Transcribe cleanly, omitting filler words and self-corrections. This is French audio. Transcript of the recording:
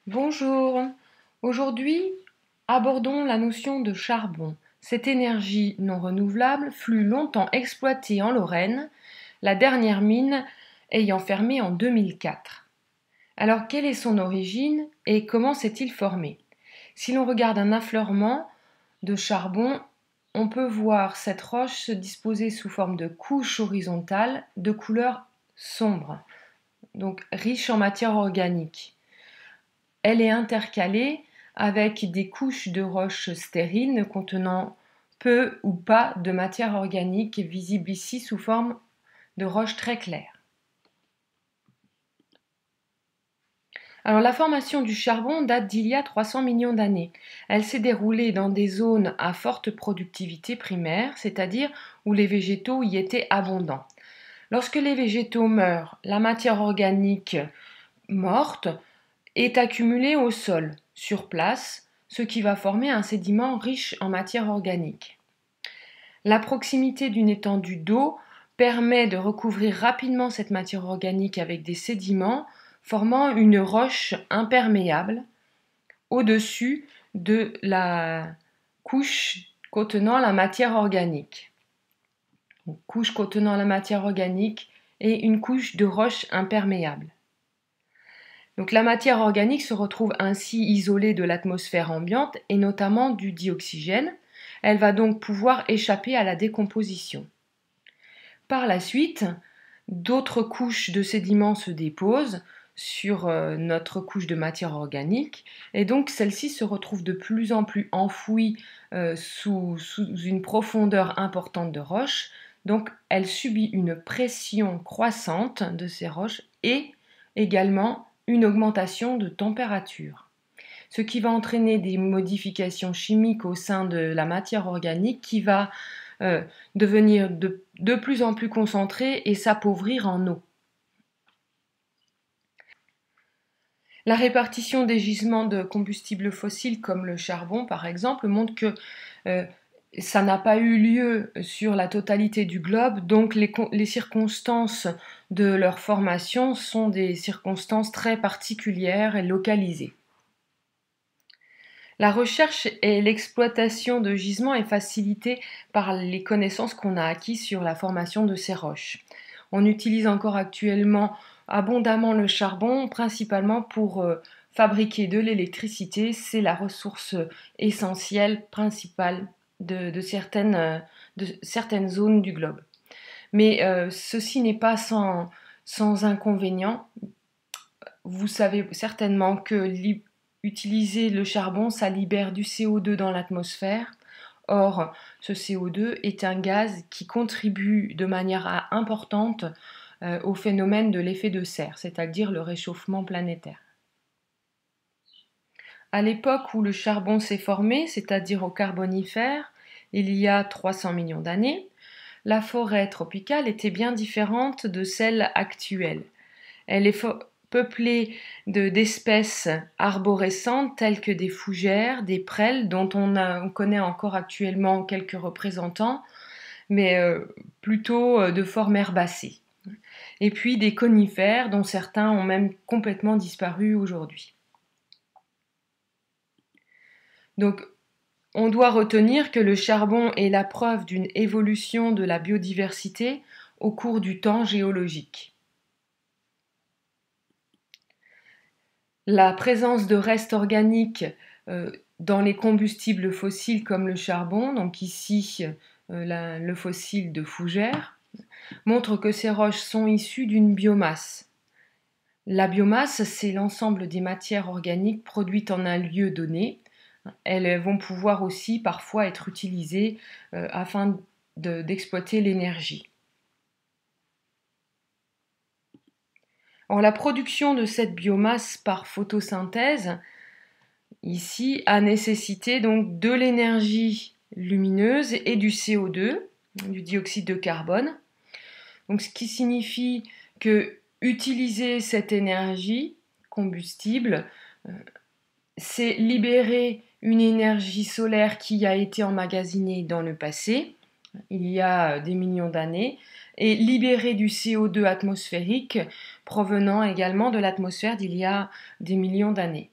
Bonjour. Aujourd'hui, abordons la notion de charbon. Cette énergie non renouvelable fut longtemps exploitée en Lorraine, la dernière mine ayant fermé en 2004. Alors, quelle est son origine et comment s'est-il formé? Si l'on regarde un affleurement de charbon, on peut voir cette roche se disposer sous forme de couches horizontales de couleur sombre, donc riche en matière organique. Elle est intercalée avec des couches de roches stériles contenant peu ou pas de matière organique, visible ici sous forme de roches très claires. Alors, la formation du charbon date d'il y a 300 millions d'années. Elle s'est déroulée dans des zones à forte productivité primaire, c'est-à-dire où les végétaux y étaient abondants. Lorsque les végétaux meurent, la matière organique morte est accumulée au sol, sur place, ce qui va former un sédiment riche en matière organique. La proximité d'une étendue d'eau permet de recouvrir rapidement cette matière organique avec des sédiments, formant une roche imperméable au-dessus de la couche contenant la matière organique. Donc, couche contenant la matière organique et une couche de roche imperméable. Donc, la matière organique se retrouve ainsi isolée de l'atmosphère ambiante et notamment du dioxygène. Elle va donc pouvoir échapper à la décomposition. Par la suite, d'autres couches de sédiments se déposent sur notre couche de matière organique et donc celle-ci se retrouve de plus en plus enfouie sous une profondeur importante de roches. Donc elle subit une pression croissante de ces roches et également une augmentation de température, ce qui va entraîner des modifications chimiques au sein de la matière organique qui va devenir de plus en plus concentrée et s'appauvrir en eau. La répartition des gisements de combustibles fossiles comme le charbon par exemple montre que ça n'a pas eu lieu sur la totalité du globe, donc les circonstances de leur formation sont des circonstances très particulières et localisées. La recherche et l'exploitation de gisements est facilitée par les connaissances qu'on a acquises sur la formation de ces roches. On utilise encore actuellement abondamment le charbon, principalement pour fabriquer de l'électricité. C'est la ressource essentielle, principale de certaines zones du globe. Mais ceci n'est pas sans inconvénient. Vous savez certainement que utiliser le charbon, ça libère du CO2 dans l'atmosphère. Or, ce CO2 est un gaz qui contribue de manière importante au phénomène de l'effet de serre, c'est-à-dire le réchauffement planétaire. À l'époque où le charbon s'est formé, c'est-à-dire au Carbonifère, il y a 300 millions d'années, la forêt tropicale était bien différente de celle actuelle. Elle est peuplée d'espèces arborescentes telles que des fougères, des prêles, dont on connaît encore actuellement quelques représentants, mais plutôt de forme herbacée. Et puis des conifères, dont certains ont même complètement disparu aujourd'hui. Donc, on doit retenir que le charbon est la preuve d'une évolution de la biodiversité au cours du temps géologique. La présence de restes organiques dans les combustibles fossiles comme le charbon, donc ici le fossile de fougère, montre que ces roches sont issues d'une biomasse. La biomasse, c'est l'ensemble des matières organiques produites en un lieu donné. Elles vont pouvoir aussi parfois être utilisées afin d'exploiter l'énergie. Or, la production de cette biomasse par photosynthèse, ici, a nécessité donc de l'énergie lumineuse et du CO2, du dioxyde de carbone. Donc, ce qui signifie que utiliser cette énergie combustible, c'est libérer une énergie solaire qui a été emmagasinée dans le passé, il y a des millions d'années, et libérer du CO2 atmosphérique provenant également de l'atmosphère d'il y a des millions d'années.